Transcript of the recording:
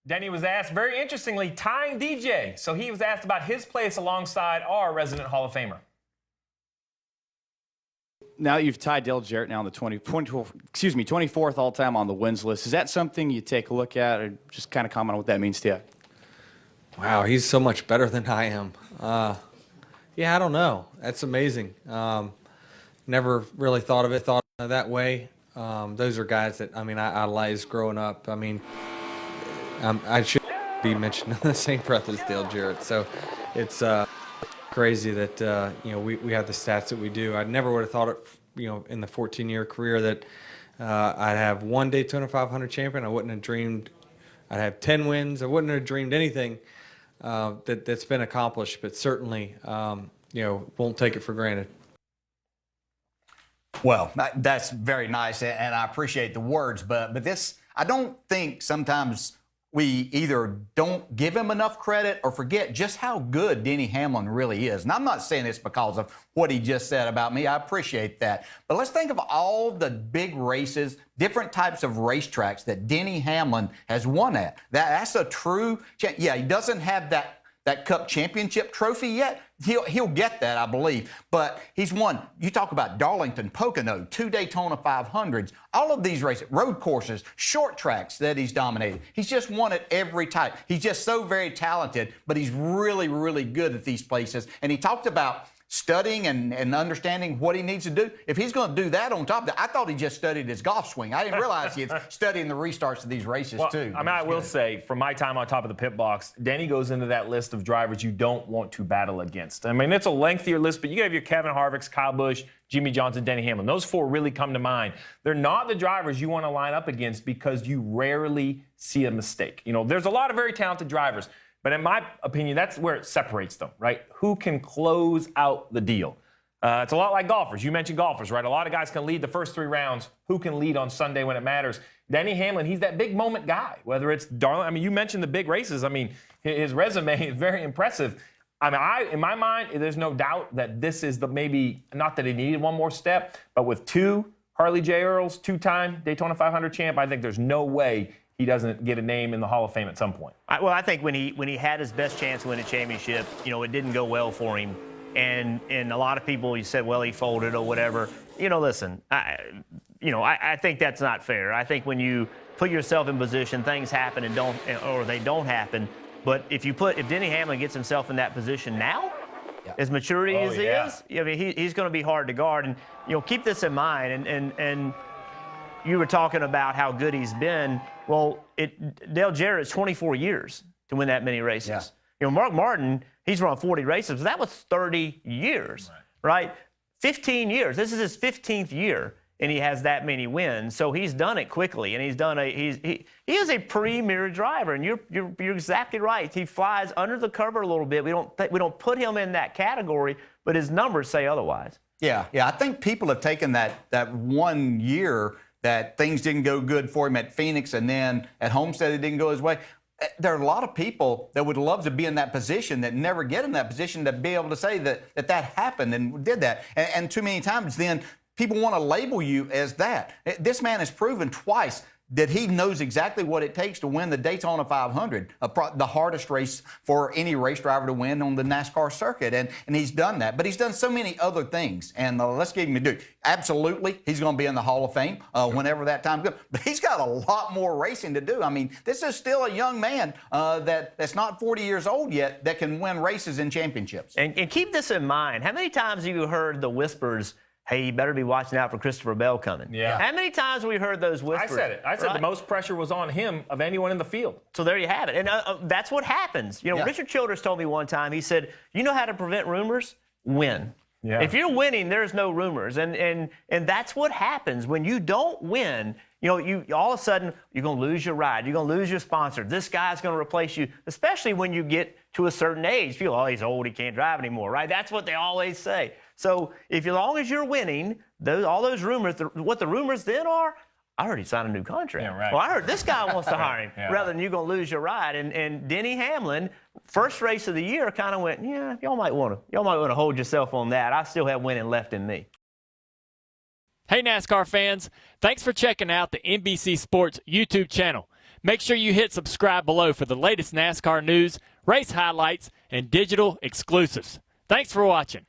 Denny was asked, very interestingly, tying DJ. So he was asked about his place alongside our resident Hall of Famer. Now that you've tied Dale Jarrett now on the 24th all-time on the wins list, is that something you take a look at or just kind of comment on what that means to you? Wow, he's so much better than I am. Yeah, I don't know. That's amazing. Never really thought of it that way. Those are guys that, I mean, I idolized growing up. I mean, I should be mentioned in the same breath as Dale Jarrett. So it's crazy that, you know, we have the stats that we do. I never would have thought it, you know, in the 14-year career that I'd have one Daytona 500 champion. I wouldn't have dreamed I'd have 10 wins. I wouldn't have dreamed anything that's been accomplished, but certainly, you know, won't take it for granted. Well, that's very nice, and I appreciate the words, but this, I don't think sometimes we either don't give him enough credit or forget just how good Denny Hamlin really is. And I'm not saying this because of what he just said about me. I appreciate that. But let's think of all the big races, different types of racetracks that Denny Hamlin has won at. That's a true, yeah, he doesn't have that Cup Championship trophy yet. He'll get that, I believe. But he's won, you talk about Darlington, Pocono, 2 Daytona 500s, all of these races, road courses, short tracks that he's dominated. He's just won at every type. He's just so very talented, but he's really, really good at these places. And he talked about studying and understanding what he needs to do. If he's going to do that on top of that, I thought he just studied his golf swing. I didn't realize he's studying the restarts of these races, too. I mean, I will say, from my time on top of the pit box, Denny goes into that list of drivers you don't want to battle against. I mean, it's a lengthier list, but you have your Kevin Harvicks, Kyle Busch, Jimmy Johnson, Denny Hamlin. Those four really come to mind. They're not the drivers you want to line up against because you rarely see a mistake. You know, there's a lot of very talented drivers, but in my opinion, that's where it separates them, right? Who can close out the deal? It's a lot like golfers. You mentioned golfers, right? A lot of guys can lead the first 3 rounds. Who can lead on Sunday when it matters? Denny Hamlin, he's that big moment guy, whether it's Darlington. I mean, you mentioned the big races. I mean, his resume is very impressive. I mean, in my mind, there's no doubt that this is the maybe, not that he needed one more step, but with 2 Harley J. Earls, 2-time Daytona 500 champ, I think there's no way he doesn't get a name in the Hall of Fame at some point. Well, I think when he had his best chance to win a championship, you know, it didn't go well for him. And a lot of people, you said, well, he folded or whatever. You know, listen, I think that's not fair. I think when you put yourself in position, things happen and they don't happen. But if Denny Hamlin gets himself in that position now, as maturity as he is, I mean, he's going to be hard to guard. And, you know, keep this in mind. And you were talking about how good he's been. Well, Dale Jarrett's 24 years to win that many races. Yeah. You know, Mark Martin, he's run 40 races. But that was 30 years, right? 15 years. This is his 15th year, and he has that many wins. So he's done it quickly, and he is a premier driver. And you're exactly right. He flies under the cover a little bit. We don't put him in that category, but his numbers say otherwise. Yeah. I think people have taken that 1 year that things didn't go good for him at Phoenix and then at Homestead it didn't go his way. There are a lot of people that would love to be in that position that never get in that position to be able to say that happened and did that. And too many times then people want to label you as that. This man has proven twice that he knows exactly what it takes to win the Daytona 500, the hardest race for any race driver to win on the NASCAR circuit. And he's done that. But he's done so many other things. And let's give him a due. Absolutely, he's going to be in the Hall of Fame whenever that time comes. But he's got a lot more racing to do. I mean, this is still a young man that's not 40 years old yet that can win races and championships. And keep this in mind. How many times have you heard the whispers, hey, you better be watching out for Christopher Bell coming? Yeah. How many times have we heard those whispers? I said it. I said the most pressure was on him of anyone in the field. So there you have it. And that's what happens. You know, Richard Childress told me one time, he said, you know how to prevent rumors? Win. Yeah. If you're winning, there's no rumors. And that's what happens. When you don't win, you know, you all of a sudden, you're going to lose your ride. You're going to lose your sponsor. This guy's going to replace you, especially when you get to a certain age. People, oh, he's old, he can't drive anymore, right? That's what they always say. So as long as you're winning, all those rumors, what the rumors then are, I heard he signed a new contract. Yeah, right. Well, I heard this guy wants to hire him rather than you going to lose your ride. And Denny Hamlin, first race of the year, kind of went, yeah, y'all might want to hold yourself on that. I still have winning left in me. Hey, NASCAR fans. Thanks for checking out the NBC Sports YouTube channel. Make sure you hit subscribe below for the latest NASCAR news, race highlights, and digital exclusives. Thanks for watching.